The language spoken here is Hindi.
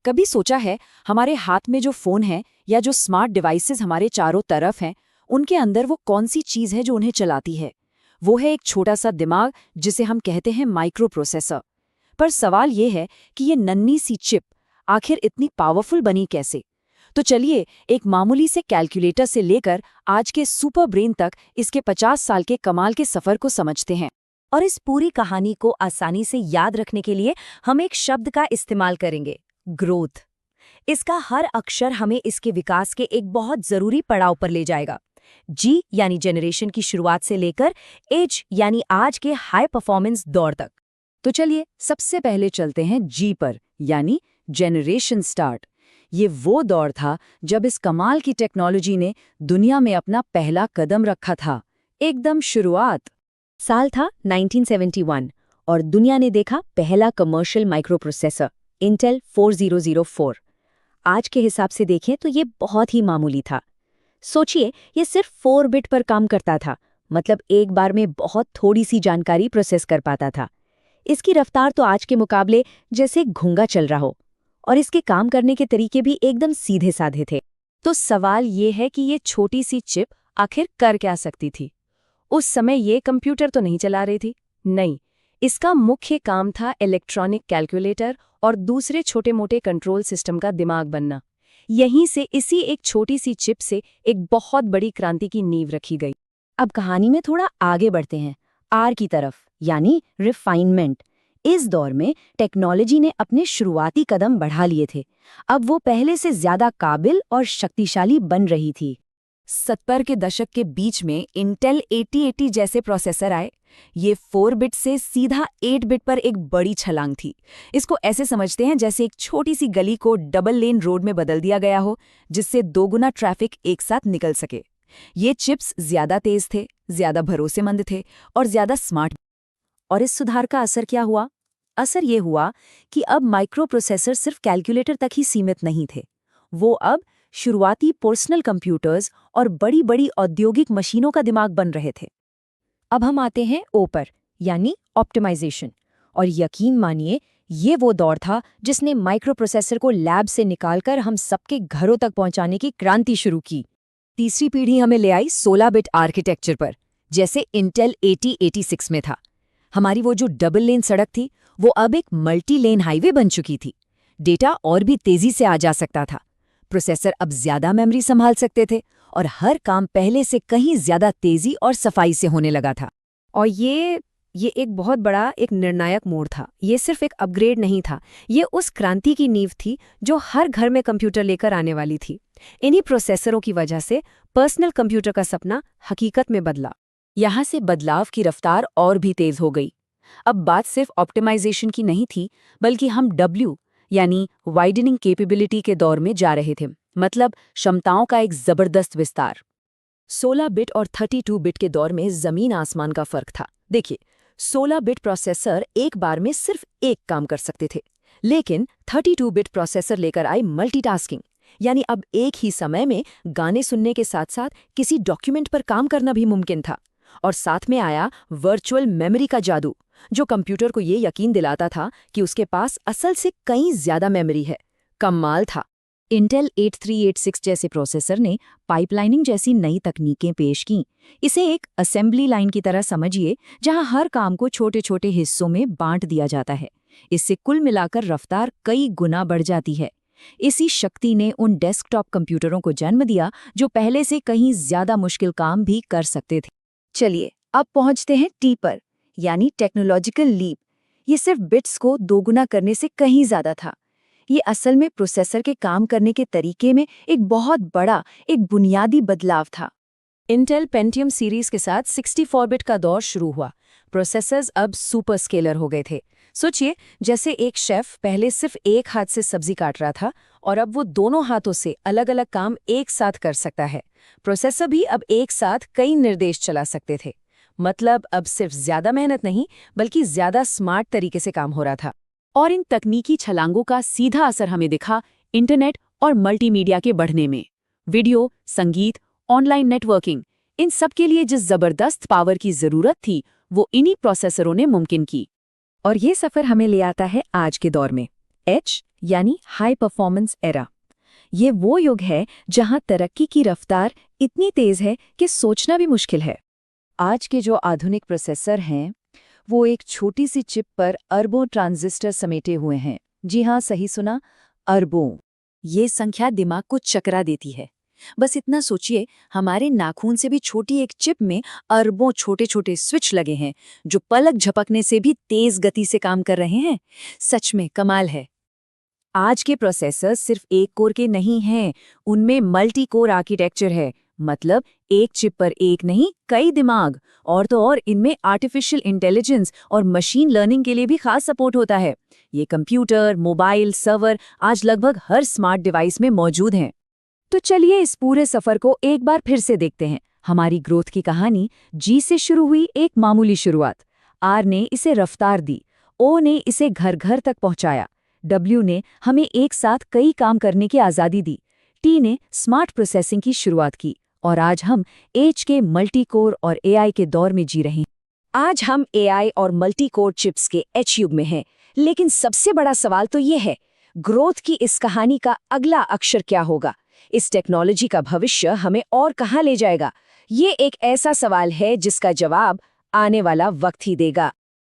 कभी सोचा है हमारे हाथ में जो फ़ोन है या जो स्मार्ट डिवाइसेस हमारे चारों तरफ हैं, उनके अंदर वो कौन सी चीज़ है जो उन्हें चलाती है? वो है एक छोटा सा दिमाग जिसे हम कहते हैं माइक्रो प्रोसेसर। पर सवाल ये है कि ये नन्ही सी चिप आखिर इतनी पावरफुल बनी कैसे? तो चलिए एक मामूली से कैलकुलेटर से लेकर आज के सुपर ब्रेन तक इसके 50 साल के कमाल के सफ़र को समझते हैं। और इस पूरी कहानी को आसानी से याद रखने के लिए हम एक शब्द का इस्तेमाल करेंगे, ग्रोथ। इसका हर अक्षर हमें इसके विकास के एक बहुत जरूरी पड़ाव पर ले जाएगा। जी यानी जनरेशन की शुरुआत से लेकर एज यानी आज के हाई परफॉर्मेंस दौर तक। तो चलिए सबसे पहले चलते हैं जी पर, यानी जनरेशन स्टार्ट। ये वो दौर था जब इस कमाल की टेक्नोलॉजी ने दुनिया में अपना पहला कदम रखा था। एकदम शुरुआत। साल था 1971 और दुनिया ने देखा पहला कमर्शियल माइक्रोप्रोसेसर इंटेल 4004। आज के हिसाब से देखें तो ये बहुत ही मामूली था। सोचिए, ये सिर्फ 4 बिट पर काम करता था, मतलब एक बार में बहुत थोड़ी सी जानकारी प्रोसेस कर पाता था। इसकी रफ्तार तो आज के मुकाबले जैसे घोंगा चल रहा हो, और इसके काम करने के तरीके भी एकदम सीधे साधे थे। तो सवाल ये है कि ये छोटी सी चिप आखिर कर क्या सकती थी? उस समय ये कंप्यूटर तो नहीं चला रही थी, नहीं। इसका मुख्य काम था इलेक्ट्रॉनिक कैलकुलेटर और दूसरे छोटे मोटे कंट्रोल सिस्टम का दिमाग बनना। यहीं से इसी एक छोटी सी चिप से एक बहुत बड़ी क्रांति की नींव रखी गई। अब कहानी में थोड़ा आगे बढ़ते हैं, आर की तरफ, यानी रिफाइनमेंट। इस दौर में टेक्नोलॉजी ने अपने शुरुआती कदम बढ़ा लिए थे। अब वो पहले से ज्यादा काबिल और शक्तिशाली बन रही थी। 70 के दशक के बीच में इंटेल 8080 जैसे प्रोसेसर आए। ये 4 बिट से सीधा 8 बिट पर एक बड़ी छलांग थी। इसको ऐसे समझते हैं जैसे एक छोटी सी गली को डबल लेन रोड में बदल दिया गया हो, जिससे दोगुना ट्रैफिक एक साथ निकल सके। ये चिप्स ज्यादा तेज थे, ज्यादा भरोसेमंद थे और ज्यादा स्मार्ट। और इस सुधार का असर क्या हुआ? असर ये हुआ कि अब माइक्रो प्रोसेसर सिर्फ कैलकुलेटर तक ही सीमित नहीं थे। वो अब शुरुआती पर्सनल कंप्यूटर्स और बड़ी बड़ी औद्योगिक मशीनों का दिमाग बन रहे थे। अब हम आते हैं ओ पर, यानी ऑप्टिमाइजेशन। और यकीन मानिए, ये वो दौर था जिसने माइक्रो प्रोसेसर को लैब से निकालकर हम सबके घरों तक पहुंचाने की क्रांति शुरू की। तीसरी पीढ़ी हमें ले आई 16 बिट आर्किटेक्चर पर, जैसे इंटेल 8086 में था। हमारी वो जो डबल लेन सड़क थी, वो अब एक मल्टी लेन हाईवे बन चुकी थी। डेटा और भी तेजी से आ जा सकता था। प्रोसेसर अब ज्यादा मेमोरी संभाल सकते थे और हर काम पहले से कहीं ज्यादा तेजी और सफाई से होने लगा था। और ये एक बहुत बड़ा एक निर्णायक मोड़ था। ये सिर्फ एक अपग्रेड नहीं था, ये उस क्रांति की नींव थी जो हर घर में कंप्यूटर लेकर आने वाली थी। इन्हीं प्रोसेसरों की वजह से पर्सनल कंप्यूटर का सपना हकीकत में बदला। यहाँ से बदलाव की रफ्तार और भी तेज हो गई। अब बात सिर्फ ऑप्टिमाइजेशन की नहीं थी, बल्कि हम यानी वाइडनिंग कैपेबिलिटी के दौर में जा रहे थे। मतलब क्षमताओं का एक जबरदस्त विस्तार। 16 बिट और 32 बिट के दौर में जमीन आसमान का फर्क था। देखिए, 16 बिट प्रोसेसर एक बार में सिर्फ एक काम कर सकते थे, लेकिन 32 बिट प्रोसेसर लेकर आई मल्टीटास्किंग, यानी अब एक ही समय में गाने सुनने के साथ साथ किसी डॉक्यूमेंट पर काम करना भी मुमकिन था। और साथ में आया वर्चुअल मेमोरी का जादू, जो कंप्यूटर को ये यकीन दिलाता था कि उसके पास असल से कहीं ज्यादा मेमोरी है। कमाल था। इंटेल 8386 जैसे प्रोसेसर ने पाइपलाइनिंग जैसी नई तकनीकें पेश की। इसे एक असेंबली लाइन की तरह समझिए, जहां हर काम को छोटे छोटे हिस्सों में बांट दिया जाता है। इससे कुल मिलाकर रफ्तार कई गुना बढ़ जाती है। इसी शक्ति ने उन डेस्कटॉप कंप्यूटरों को जन्म दिया जो पहले से कहीं ज्यादा मुश्किल काम भी कर सकते थे। चलिए अब पहुंचते हैं टी पर, यानी टेक्नोलॉजिकल लीप। ये सिर्फ बिट्स को दोगुना करने से कहीं ज्यादा था। ये असल में प्रोसेसर के काम करने के तरीके में एक बहुत बड़ा, एक बुनियादी बदलाव था। इंटेल पेंटियम सीरीज के साथ 64 बिट का दौर शुरू हुआ। प्रोसेसर्स अब सुपर स्केलर हो गए थे। सोचिए, जैसे एक शेफ पहले सिर्फ एक हाथ से सब्जी काट रहा था और अब वो दोनों हाथों से अलग अलग काम एक साथ कर सकता है। प्रोसेसर भी अब एक साथ कई निर्देश चला सकते थे। मतलब अब सिर्फ ज्यादा मेहनत नहीं, बल्कि ज्यादा स्मार्ट तरीके से काम हो रहा था। और इन तकनीकी छलांगों का सीधा असर हमें दिखा इंटरनेट और मल्टीमीडिया के बढ़ने में। वीडियो, संगीत, ऑनलाइन नेटवर्किंग, इन सब के लिए जिस जबरदस्त पावर की जरूरत थी, वो इन्हीं प्रोसेसरों ने मुमकिन की। और ये सफर हमें ले आता है आज के दौर में। एच यानी हाई परफॉर्मेंस एरा। ये वो युग है जहां तरक्की की रफ्तार इतनी तेज है कि सोचना भी मुश्किल है। आज के जो आधुनिक प्रोसेसर हैं, वो एक छोटी सी चिप पर अरबों ट्रांजिस्टर समेटे हुए हैं। जी हाँ, सही सुना, अरबों। ये संख्या दिमाग को चकरा देती है। बस इतना सोचिए, हमारे नाखून से भी छोटी एक चिप में अरबों छोटे छोटे स्विच लगे हैं, जो पलक झपकने से भी तेज गति से काम कर रहे हैं। सच में कमाल है। आज के प्रोसेसर सिर्फ एक कोर के नहीं हैं, उनमें मल्टी कोर आर्किटेक्चर है। मतलब एक चिप पर एक नहीं, कई दिमाग। और तो और इनमें आर्टिफिशियल इंटेलिजेंस और मशीन लर्निंग के लिए भी खास सपोर्ट होता है। ये कंप्यूटर, मोबाइल, सर्वर आज लगभग हर स्मार्ट डिवाइस में मौजूद हैं। तो चलिए इस पूरे सफर को एक बार फिर से देखते हैं। हमारी ग्रोथ की कहानी जी से शुरू हुई, एक मामूली शुरुआत। आर ने इसे रफ्तार दी, ओ ने इसे घर घर तक पहुंचाया, डब्ल्यू ने हमें एक साथ कई काम करने की आज़ादी दी, टी ने स्मार्ट प्रोसेसिंग की शुरुआत की, और आज हम एच के मल्टी कोर और एआई के दौर में जी रहे हैं। आज हम एआई और मल्टी कोर चिप्स के एच युग में हैं, लेकिन सबसे बड़ा सवाल तो ये है, ग्रोथ की इस कहानी का अगला अक्षर क्या होगा? इस टेक्नोलॉजी का भविष्य हमें और कहाँ ले जाएगा? ये एक ऐसा सवाल है जिसका जवाब आने वाला वक्त ही देगा।